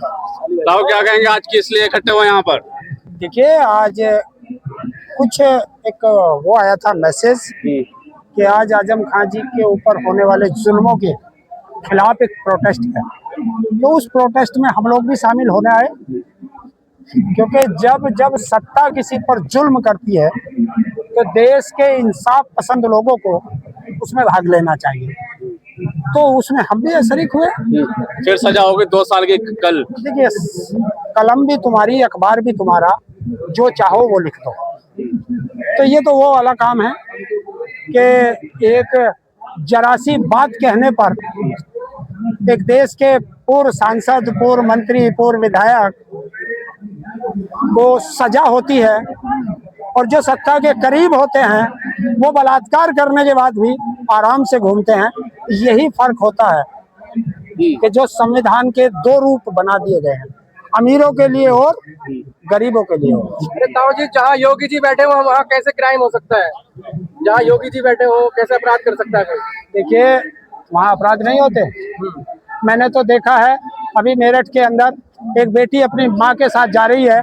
लाओ, क्या कहेंगे आज किस लिए इकट्ठे हुए यहाँ पर? देखिए, आज कुछ एक वो आया था मैसेज कि आज आजम खान जी के ऊपर होने वाले जुल्मों के खिलाफ एक प्रोटेस्ट है। तो उस प्रोटेस्ट में हम लोग भी शामिल होने आए, क्योंकि जब जब सत्ता किसी पर जुल्म करती है तो देश के इंसाफ पसंद लोगों को उसमें भाग लेना चाहिए। तो उसमें हम भी शरीक हुए। फिर सजा होगी 2 साल की कल। देखिए, कलम भी तुम्हारी, अखबार भी तुम्हारा, जो चाहो वो लिख दो। तो ये तो वो वाला काम है कि एक जरा सी बात कहने पर एक देश के पूर्व सांसद, पूर्व मंत्री, पूर्व विधायक को सजा होती है, और जो सत्ता के करीब होते हैं वो बलात्कार करने के बाद भी आराम से घूमते हैं। यही फर्क होता है कि जो संविधान के 2 रूप बना दिए गए हैं, अमीरों के लिए और गरीबों के लिए। अरे ताऊ जी, जहाँ योगी जी बैठे हो वहाँ कैसे क्राइम हो सकता है? जहाँ योगी जी बैठे हो कैसे अपराध कर सकता है कोई? देखिए, वहाँ अपराध नहीं होते। मैंने तो देखा है, अभी मेरठ के अंदर एक बेटी अपनी माँ के साथ जा रही है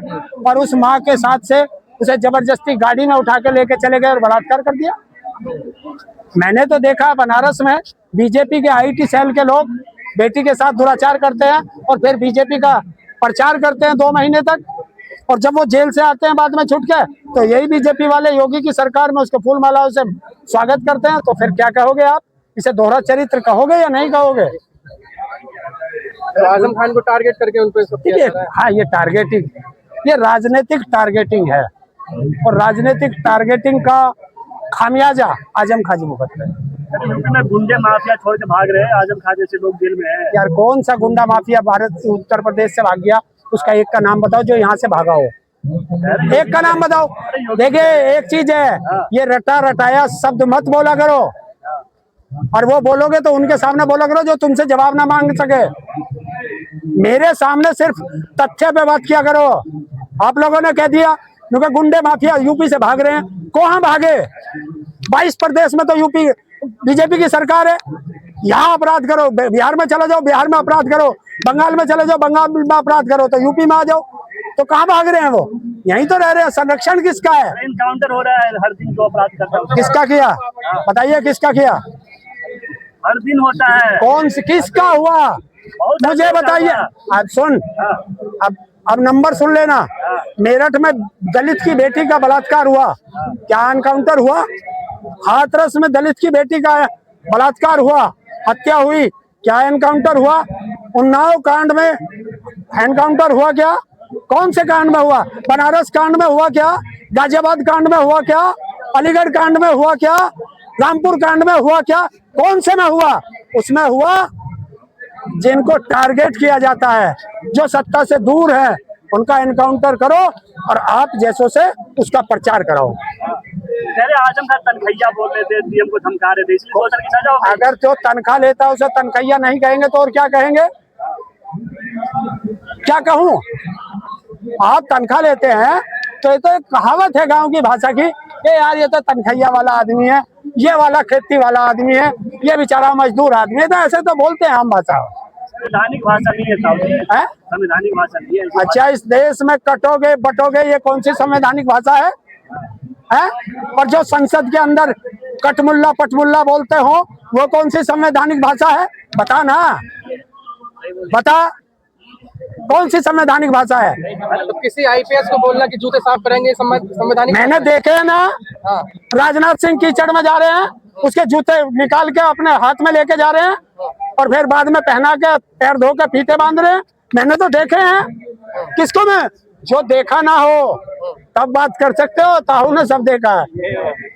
और उस माँ के साथ से उसे जबरदस्ती गाड़ी में उठा के लेके चले गए और बलात्कार कर दिया। मैंने तो देखा बनारस में बीजेपी के आईटी सेल के लोग बेटी के साथ दुराचार करते हैं और फिर बीजेपी का प्रचार करते हैं 2 महीने तक, और जब वो जेल से आते हैं बाद में छूट के, तो यही बीजेपी वाले योगी की सरकार में उसके फूल मालाओं से स्वागत करते हैं। तो फिर क्या कहोगे आप? इसे दोहरा चरित्र कहोगे या नहीं कहोगे? तो आजम खान को टारगेट करके उन पर हाँ, ये टारगेटिंग, ये राजनीतिक टारगेटिंग है, और राजनीतिक टारगेटिंग का खामियाजा आजम खान जी भुगत रहे हैं। गुंडे माफिया छोड़ के भाग रहे हैं, आजम खान जैसे लोग जेल में हैं। यार, कौन सा गुंडा माफिया भारत उत्तर प्रदेश से भाग गया? उसका एक का नाम बताओ जो यहाँ से भागा हो। एक का नाम बताओ। देखिए, एक चीज है, ये रटा रटाया शब्द मत बोला करो, और वो बोलोगे तो उनके सामने बोला करो जो तुमसे जवाब ना मांग सके। मेरे सामने सिर्फ तथ्य पे बात किया करो। आप लोगों ने कह दिया क्योंकि गुंडे माफिया यूपी से भाग रहे हैं। कहाँ भागे? 22 प्रदेश में तो यूपी बीजेपी की सरकार है। यहाँ अपराध करो, बिहार में चले जाओ, बिहार में अपराध करो, बंगाल में चले जाओ, बंगाल में अपराध करो, तो यूपी में आ जाओ। तो कहाँ भाग रहे हैं वो? यहीं तो रह रहे हैं। संरक्षण किसका है? इनकाउंटर हो रहा है हर दिन, जो अपराध करता है किसका किया? बताइए, किसका किया? हर दिन होता है। कौन सी, किसका हुआ? मुझे बताइए। अब सुन, अब नंबर सुन लेना। मेरठ में दलित की बेटी का बलात्कार हुआ, क्या एनकाउंटर हुआ? हाथरस में दलित की बेटी का बलात्कार हुआ, हत्या हुई, क्या एनकाउंटर हुआ? उन्नाव कांड में एनकाउंटर हुआ क्या? कौन से कांड में हुआ? बनारस कांड में हुआ क्या? गाजियाबाद कांड में हुआ क्या? अलीगढ़ कांड में हुआ क्या? रामपुर कांड में हुआ क्या? कौन से में हुआ? उसमें हुआ जिनको टारगेट किया जाता है, जो सत्ता से दूर है, उनका एनकाउंटर करो और आप जैसों से उसका प्रचार कराओ। आजम खान तनखैया बोल रहे थे, डीएम को धमका रहे थे, इसलिए 2 साल की सजा हो गई। अगर जो तनख्वाह लेता है उसे तनखैया नहीं कहेंगे तो और क्या कहेंगे? क्या कहूँ? आप तनख्वाह लेते हैं तो ये तो एक कहावत है गांव की भाषा की, ये यार ये तो तनखैया वाला आदमी है, ये वाला खेती वाला आदमी है, ये बेचारा मजदूर आदमी है। तो ऐसे तो बोलते हैं आम भाषा। संवैधानिक भाषा नहीं है साहब जी, संवैधानिक भाषा नहीं है। अच्छा, इस देश में कटोगे बटोगे, ये कौन सी संवैधानिक भाषा है? और जो संसद के अंदर कटमुल्ला पटमुल्ला बोलते हो, वो कौन सी संवैधानिक भाषा है? बता ना, बता, कौन सी संवैधानिक भाषा है? तो किसी आईपीएस को बोलना कि जूते साफ करेंगे संवैधानिक? मैंने देखे है ना, राजनाथ सिंह कीचड़ में जा रहे हैं, उसके जूते निकाल के अपने हाथ में लेके जा रहे हैं और फिर बाद में पहना के पैर धो के फीते बांध रहे हैं। मैंने तो देखे हैं। किसको? मैं जो देखा ना हो तब बात कर सकते हो, ताहू ने सब देखा है।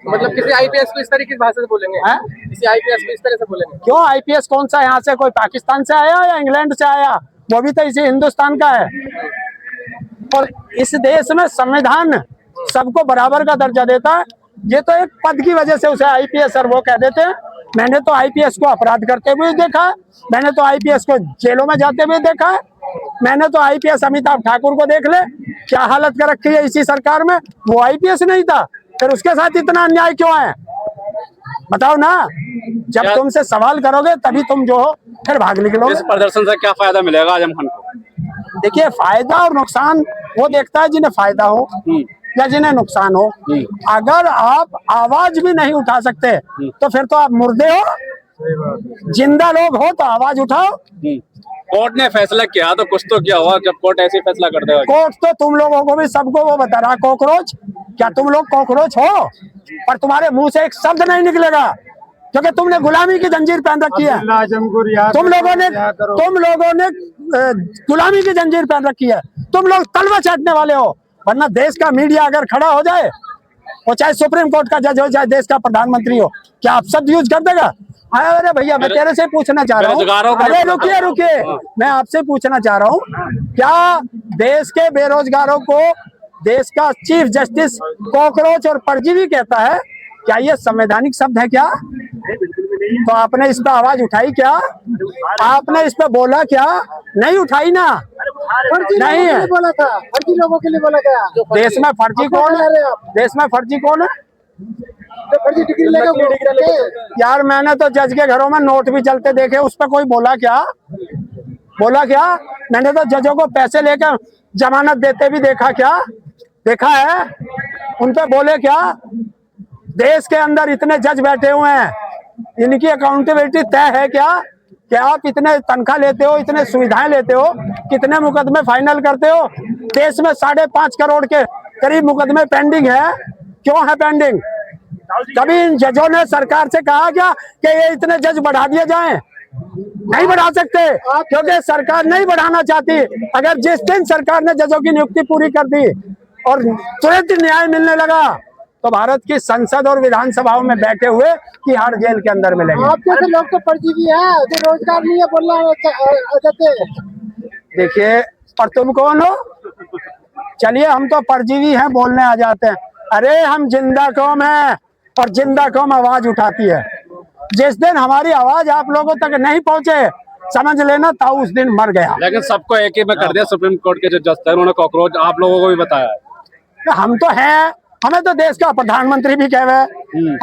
मतलब किसी आईपीएस को इस तरीके की भाषा से बोलेंगे? किसी आईपीएस को इस तरह से बोलेंगे? क्यों? आईपीएस कौन सा यहाँ से कोई पाकिस्तान से आया या इंग्लैंड से आया? वो भी तो इसी हिंदुस्तान का है। और इस देश में संविधान सबको बराबर का दर्जा देता है। ये तो एक पद की वजह से उसे आईपीएस और वो कह देते हैं। मैंने तो आईपीएस को अपराध करते हुए देखा है, मैंने तो आईपीएस को जेलों में जाते हुए देखा है, मैंने तो आईपीएस अमिताभ ठाकुर को देख ले, क्या हालत कर रखी है इसी सरकार में। वो आईपीएस नहीं था, फिर उसके साथ इतना अन्याय क्यों है? बताओ ना। जब तुमसे सवाल करोगे तभी तुम जो हो फिर भाग निकलोगे। इस प्रदर्शन से क्या फायदा मिलेगा आजम खान को? देखिए फायदा और नुकसान वो देखता है जिन्हें फायदा हो या जिन्हें नुकसान हो। अगर आप आवाज भी नहीं उठा सकते तो फिर तो आप मुर्दे हो। जिंदा लोग हो तो आवाज उठाओ। कोर्ट ने फैसला किया तो कुछ तो क्या हुआ जब कोर्ट ऐसे फैसला कर देगा। कोर्ट तो तुम लोगों को भी सबको वो बता रहा कॉकरोच, क्या तुम लोग कॉकरोच हो? पर तुम्हारे मुंह से एक शब्द नहीं निकलेगा क्योंकि तुमने गुलामी की जंजीर पहन रखी है। तुम लोगों ने गुलामी की जंजीर पहन रखी है। तुम लोग तलवा चाटने वाले हो। वरना देश का मीडिया अगर खड़ा हो जाए, वो चाहे सुप्रीम कोर्ट का जज हो चाहे देश का प्रधानमंत्री हो, क्या आप शब्द यूज कर देगा? अरे भैया मैं तेरे से पूछना चाह रहा हूँ, अरे रुकिए मैं आपसे पूछना चाह रहा हूँ, क्या देश के बेरोजगारों को देश का चीफ जस्टिस कॉकरोच और परजीवी कहता है? क्या ये संवैधानिक शब्द है क्या? तो आपने इस पे आवाज उठाई क्या? आपने इस पे बोला क्या? नहीं उठाई ना। नहीं है, बोला था फर्जी लोगों के लिए बोला गया। देश में फर्जी कौन है? देश में फर्जी कौन है? फर्जी डिग्री लेगा यार मैंने तो जज के घरों में नोट भी चलते देखे, उस पर कोई बोला क्या? बोला क्या? मैंने तो जजों को पैसे लेकर जमानत देते भी देखा क्या? देखा है? उन पे बोले क्या? देश के अंदर इतने जज बैठे हुए हैं, इनकी अकाउंटेबिलिटी तय है क्या? कि आप इतने तनख्वाह लेते हो, इतने सुविधाएं लेते हो, कितने मुकदमे फाइनल करते हो? देश में 5.5 करोड़ के करीब मुकदमे पेंडिंग है। क्यों है पेंडिंग? कभी इन जजों ने सरकार से कहा क्या कि ये इतने जज बढ़ा दिए जाएं? नहीं बढ़ा सकते क्योंकि सरकार नहीं बढ़ाना चाहती। अगर जिस दिन सरकार ने जजों की नियुक्ति पूरी कर दी और तुरंत न्याय मिलने लगा तो भारत की संसद और विधानसभाओं में बैठे हुए कि हर जेल के अंदर मिलेंगे। आप जैसे लोग तो परजीवी है, जो रोजगार नहीं है बोलना। देखिए पर तुम कौन हो? चलिए हम तो परजीवी हैं बोलने आ जाते हैं। अरे हम जिंदा कौम है और जिंदा कौम आवाज उठाती है। जिस दिन हमारी आवाज आप लोगों तक नहीं पहुंचे समझ लेना था उस दिन मर गया। लेकिन सबको एक ही में कर दिया सुप्रीम कोर्ट के जो जज थे उन्होंने कॉकरोच आप लोगों को भी बताया है। हम तो हैं, हमें तो देश का प्रधानमंत्री भी कहे,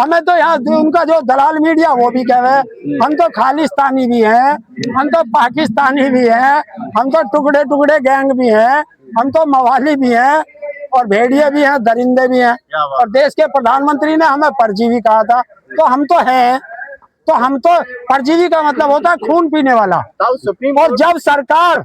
हमें तो यहाँ उनका जो दलाल मीडिया वो भी कहे, हम तो खालिस्तानी भी हैं, हम तो पाकिस्तानी भी हैं, हम तो टुकड़े टुकड़े गैंग भी हैं, हम तो मवाली भी हैं और भेड़िए भी हैं, दरिंदे भी हैं। और देश के प्रधानमंत्री ने हमें परजीवी कहा था, तो हम तो हैं। तो हम तो परजीवी का मतलब होता है खून पीने वाला। और जब सरकार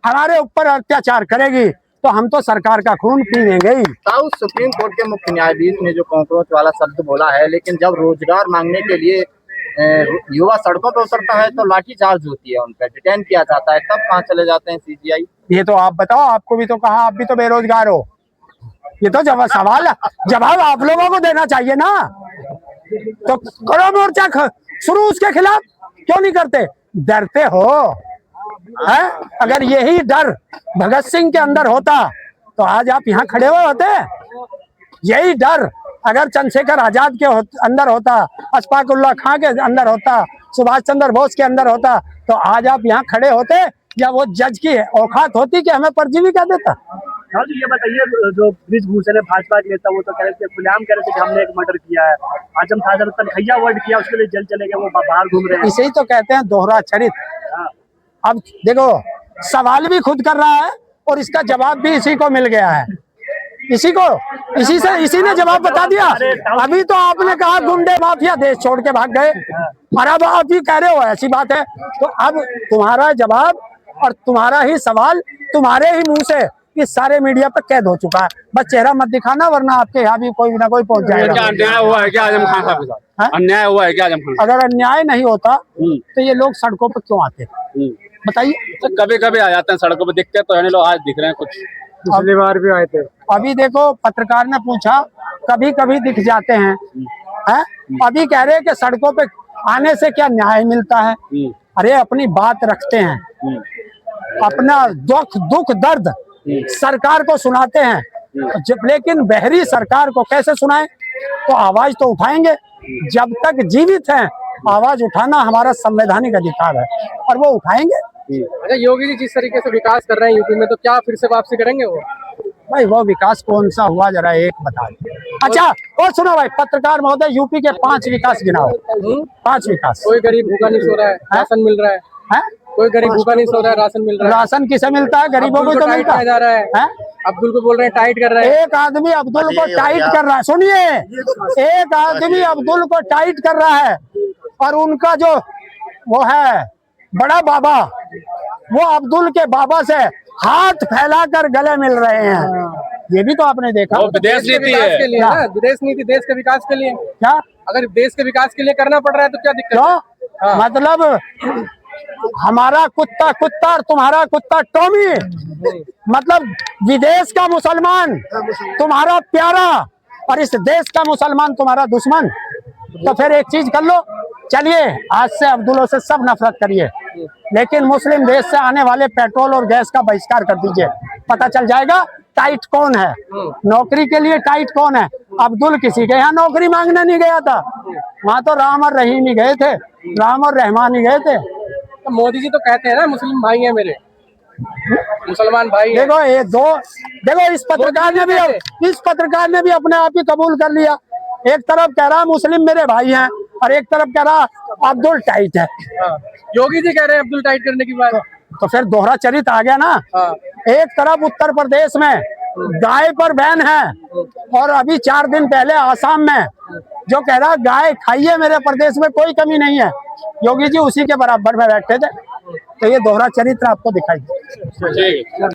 हमारे ऊपर अत्याचार करेगी तो हम तो सरकार का खून पी लेंगे ही। सुप्रीम कोर्ट के मुख्य न्यायाधीश ने जो कॉकरोच वाला शब्द बोला है, लेकिन जब रोजगार मांगने के लिए युवा सड़कों पर उतरता है तो लाठीचार्ज होती है, उन पर डिटेन किया जाता है, तब कहाँ चले जाते हैं सीजीआई? ये तो आप बताओ, आपको भी तो कहा आप भी तो बेरोजगार हो। ये तो जवाब आप लोगों को देना चाहिए ना। तो करो मोर्चा शुरू उसके खिलाफ, क्यों नहीं करते? डरते हो है? अगर यही डर भगत सिंह के अंदर होता तो आज आप यहाँ खड़े हुए होते। यही डर अगर चंद्रशेखर आजाद के अंदर होता, अशफाक उल्लाह खां के अंदर होता, सुभाष चंद्र बोस के अंदर होता तो आज आप यहाँ खड़े होते, या वो जज की औकात होती कि हमें परजीवी कह देता। ये बताइए, जो ब्रिजभूषण है भाजपा के नेता, वो तो कह रहे थे, खुलेआम कह रहे थे कि हमने एक मर्डर किया है। आजम खान जब तनखैया वर्ड किया उसके लिए जेल चले गए, वो बाहर घूम रहे हैं। इसे ही तो कहते हैं दोहरा चरित्र। अब देखो सवाल भी खुद कर रहा है और इसका जवाब भी इसी को मिल गया है। इसी ने जवाब बता दिया। अभी तो आपने कहा गुंडे माफिया देश छोड़ के भाग गए, और अब आप ही कह रहे हो ऐसी बात है। तो अब तुम्हारा जवाब और तुम्हारा ही सवाल तुम्हारे ही मुंह से इस सारे मीडिया पर कैद हो चुका है। बस चेहरा मत दिखाना वरना आपके यहाँ भी कोई ना कोई पहुंच जाएगा। क्या अन्याय हुआ है क्या आजम खान साहब के साथ? अन्याय हुआ है क्या आजम खान? अगर अन्याय नहीं होता तो ये लोग सड़कों पर क्यों आते? बताइए। कभी कभी आ जाते हैं सड़कों पर, दिखते तो है लोग, आज दिख रहे हैं कुछ। पिछली बार भी आए थे। अभी देखो पत्रकार ने पूछा, कभी कभी दिख जाते हैं, है? अभी कह रहे हैं कि सड़कों पे आने से क्या न्याय मिलता है? अरे अपनी बात रखते हैं, अपना दुख दर्द सरकार को सुनाते हैं, लेकिन बहरी सरकार को कैसे सुनाएं? तो आवाज तो उठाएंगे। जब तक जीवित हैं आवाज उठाना हमारा संवैधानिक अधिकार है और वो उठाएंगे। अच्छा, योगी जी जिस तरीके से विकास कर रहे हैं यूपी में, तो क्या फिर से वापसी करेंगे वो? भाई वो विकास कौन सा हुआ जरा एक बता दो। अच्छा और सुनो भाई पत्रकार महोदय, यूपी के 5 विकास गिनाओ। 5 विकास। कोई गरीब भूखा नहीं सो रहा है, राशन मिल रहा है? कोई गरीब भूखा नहीं सो रहा है, राशन मिल रहा है। राशन किसे मिलता है? गरीबों को अब्दुल तो टाइट मिलता किया जा रहा है। है। अब्दुल को बोल रहे हैं टाइट कर रहे हैं। एक आदमी अब्दुल को टाइट कर रहा है, सुनिए, एक आदमी अब्दुल को टाइट कर रहा है और उनका जो वो है बड़ा बाबा, वो अब्दुल के बाबा से हाथ फैलाकर गले मिल रहे हैं। ये भी तो आपने देखा। वो विदेश देश के नीति विकास है। के लिए क्या? ना, विदेश नीति देश के विकास के लिए। क्या? अगर देश के विकास के लिए करना पड़ रहा है तो क्या दिक्कत है? क्यों? हाँ। मतलब हमारा कुत्ता कुत्ता और तुम्हारा कुत्ता टॉमी, मतलब विदेश का मुसलमान तुम्हारा प्यारा और इस देश का मुसलमान तुम्हारा दुश्मन। तो फिर एक चीज कर लो, चलिए आज से अब्दुलों से सब नफरत करिए, लेकिन मुस्लिम देश से आने वाले पेट्रोल और गैस का बहिष्कार कर दीजिए। पता चल जाएगा टाइट कौन है, नौकरी के लिए टाइट कौन है। अब्दुल किसी के यहाँ नौकरी मांगने नहीं गया था, वहां तो राम और रहीम ही गए थे, राम और रहमान ही गए थे। तो मोदी जी तो कहते हैं ना मुस्लिम भाई है मेरे, मुसलमान भाई है। देखो ये दो, देखो इस पत्रकार ने भी अपने आप ही कबूल कर लिया। एक तरफ कह रहा मुस्लिम मेरे भाई हैं और एक तरफ कह रहा अब्दुल टाइट है। हाँ। योगी जी कह रहे हैं अब्दुल टाइट करने की बात। तो फिर दोहरा चरित्र आ गया ना। हाँ। एक तरफ उत्तर प्रदेश में गाय पर बैन है और अभी 4 दिन पहले आसाम में जो कह रहा गाय खाइए, मेरे प्रदेश में कोई कमी नहीं है, योगी जी उसी के बराबर में बैठे थे। तो ये दोहरा चरित्र आपको दिखाई दे। ठीक है।